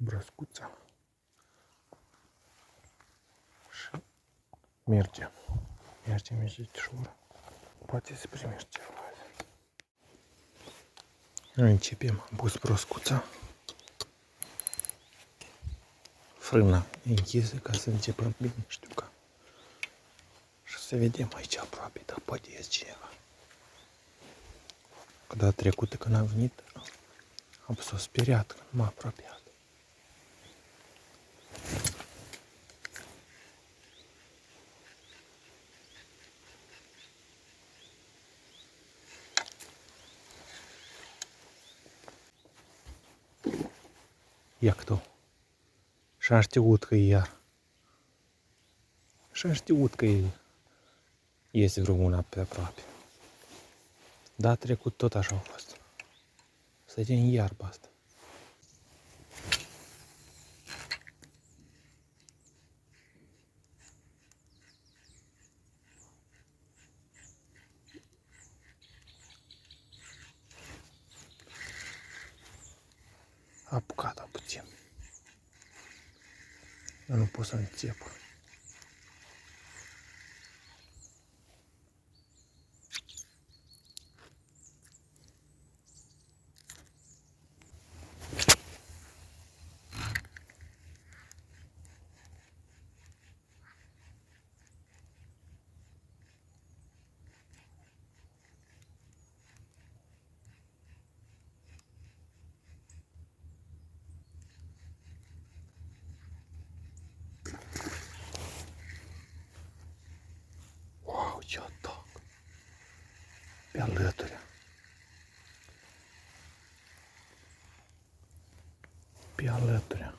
brăscuța și mergem ușor. Poate să primești ceva. Începem, am pus brăscuța, frâna închisă ca să începem bine, știu că. Și să vedem aici aproape, dar poate ies cineva. Că data trecută când am venit, am fost speriat când m-a apropiat. Ia кто? Și-am știut că e iar. Și-am știut că iese vreuna pe aproape. Data trecut tot așa a fost. Stătea în iarba asta. A apucat puțin. Dar nu pot să înțep. Wow, ce atac! Pe alături. Pe alături.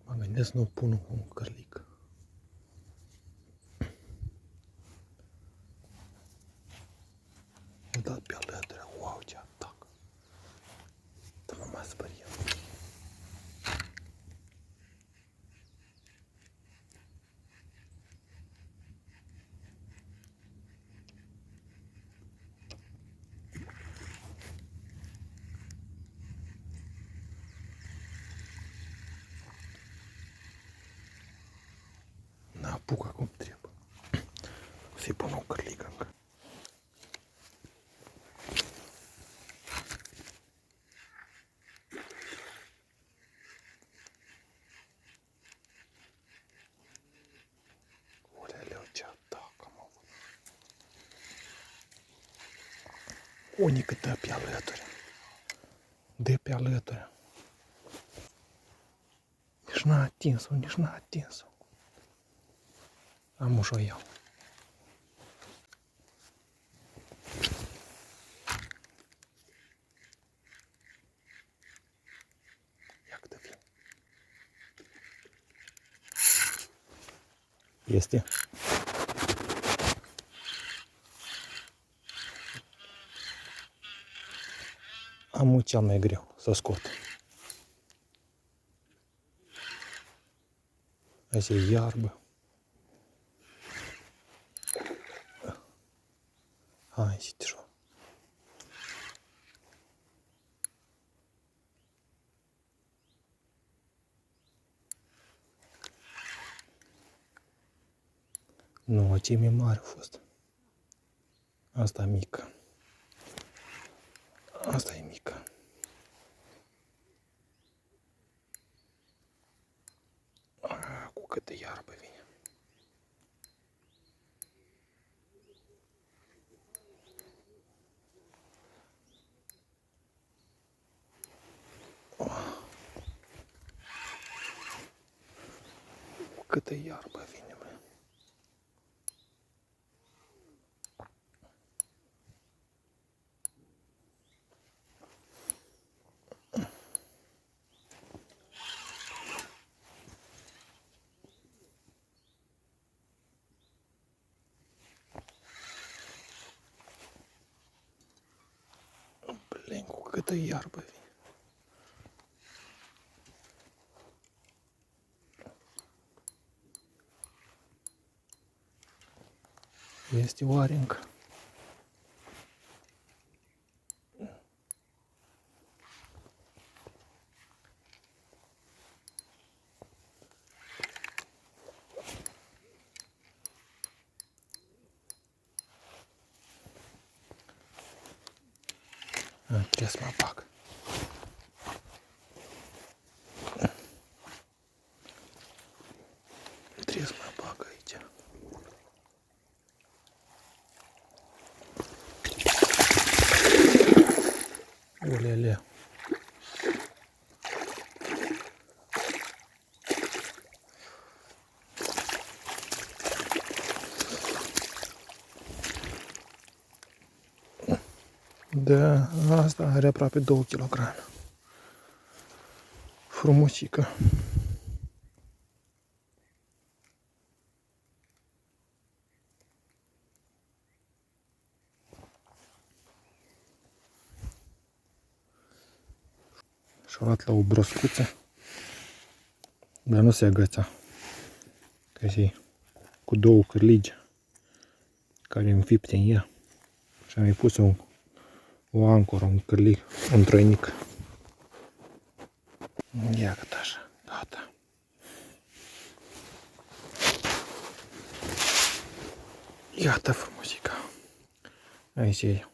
Mă gândesc să nu pun un cărlic. Am dat pe alături. Wow, ce atac! Să mă mai spărie. N-apucă cum trebuie. Să-i pun un cărlic încă. Oleleu, ce atac am avut. Unică dă pe alături. Dă pe alături. Nici n-a atins-o, nici n-a atins-o. Am ușa iau. Ia câtă vine. Este. Am cel mai greu să scot. Asta e iarbă. Hai, și tijol. Nu, ce mai mare a fost. Asta e mică. Asta e mică. Cu câtă iarbă vine. Cu câtă iarbă vine, mă. Blin, cu câtă iarbă vine. este oare încă. Trebuie să mă bag. Trebuie să mă bag aici. Ulele. Da, asta are aproape 2 kg. Frumusică. Și-o luat la o broscuță, dar nu se agăța, că și cu 2 cârligi care înfipte în ea. Și am mai pus o ancoră, un cârlig, un troinic. Ia cât așa, gata. Iată frumusica. Aici e.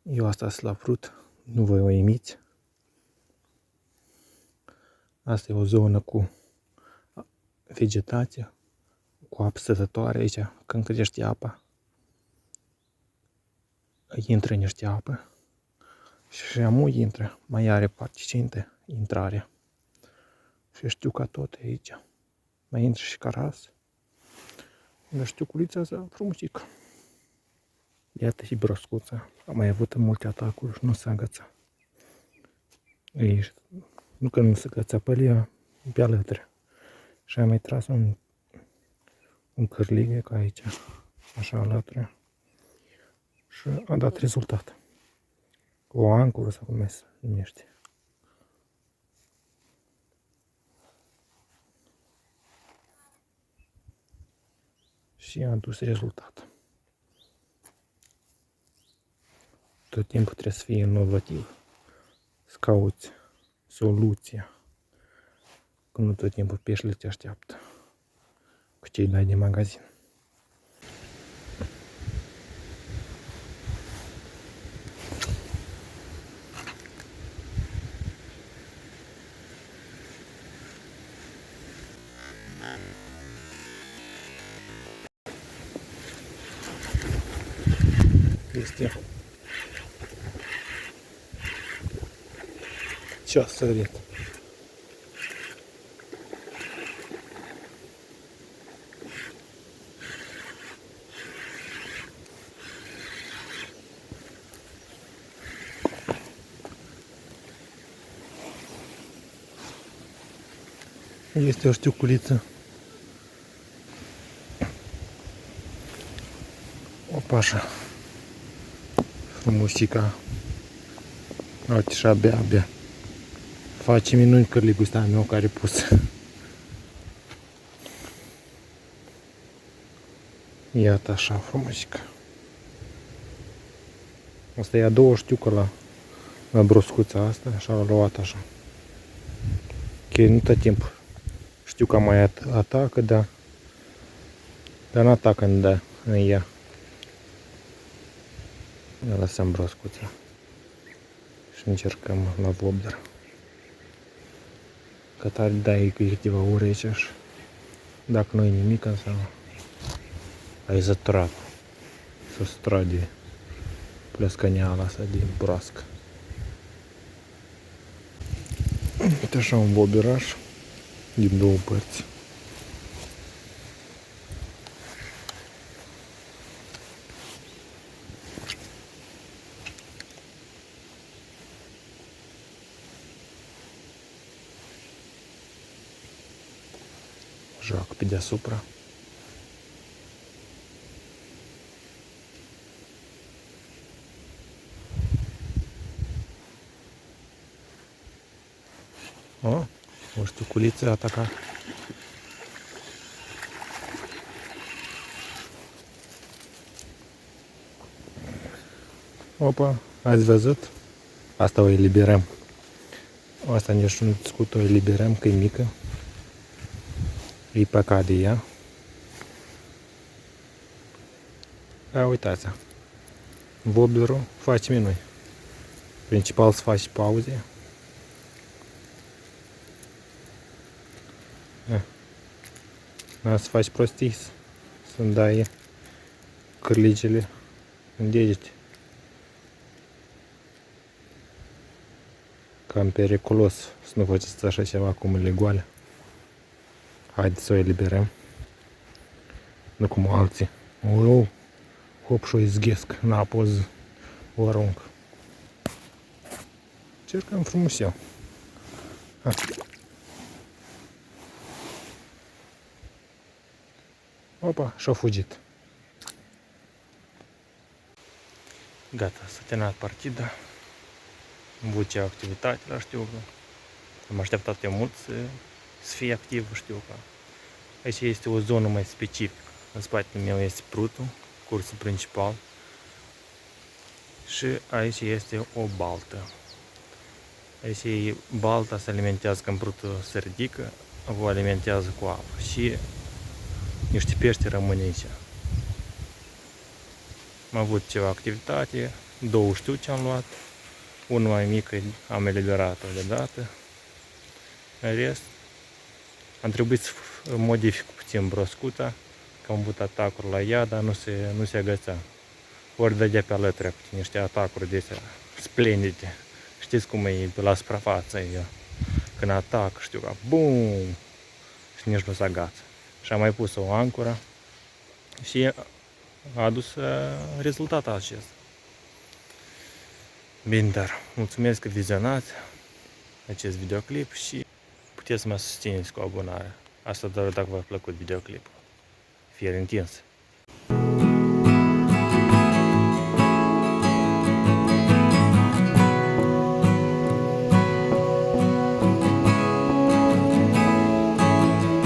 Eu asta sunt la frut, nu voi o imiți. Asta e o zonă cu vegetație, cu apă stătătoare aici, când crește apa. Intră niște apă și amu intră, mai are particinte intrarea. Și știu ca tot aici. Mai intră și caras. Dar știu culița asta frumusică. Iată și broscuța. Am mai avut multe atacuri și nu s-a agățat. Nu că nu se agăța pe alături. Și am mai tras un cârlig ca aici. Așa alături. Și a dat rezultat. O ancoră sau cum se numește. Și a dus rezultat. Tot timpul trebuie să fie inovativ. Să cauți soluția. Că nu tot timpul peștele te așteaptă cu ce îi dai de magazin. Este ceas sărit. Este o știuculiță. O pașă. Frumusica. Uite și abia face minuni cârligul ăsta meu care pus. Iată așa frumusica. Asta e a doua știucă la broscuța asta, așa l-a luat așa. Că nu tot timpul știu că mai atacă, dar nu atacă în ea. Ne lăsăm broscuța și încercăm la vobder. Că tare dai cu câteva ore aici și dacă nu e nimic înseamnă ai zăturat să strage plescăneala asta din broască. Uite așa un boberaș din 2 părți. Joacă pe deasupra. O știuculiță ataca. Opa, ați văzut? Asta o eliberăm. Asta nici nu discut, o eliberăm, că e mică. E păcat de ea. Uitați. Wobblerul face minuni. Principal să faci pauze. Să faci prostii, să-mi dai cârligele în degete. Cam periculos să nu faceți așa ceva cu mâinile goale. Haideți să o eliberăm. Nu cum alții. Hop și o izghesc în apă, o arunc. Cercăm frumos eu. Opa, și-a fugit. Gata, s-a terminat partida. Am avut ce activitate la știu că am așteptat eu mult să fie activ, știu că aici este o zonă mai specifică. În spatele meu este prutul, cursul principal. Și aici este o baltă. Aici balta se alimentează când prutul se ridică, o alimentează cu apă și niște pești rămân aici. Am avut ceva activitate, două știu ce am luat, una mai mică am eliberat-o deodată. În rest, am trebuit să modific puțin broscuta, că am avut atacuri la ea, dar nu se agăța. Ori dădea pe alături cu niște atacuri de astea splendide. Știți cum e pe la suprafață, când atac, știu că bum, și nici nu se agață. Și am mai pus o ancoră și a adus rezultatul acesta. Bine, dar mulțumesc că vizionați acest videoclip și puteți să mă susțineți cu abonarea. Asta doar dacă v-a plăcut videoclipul. Fie întins.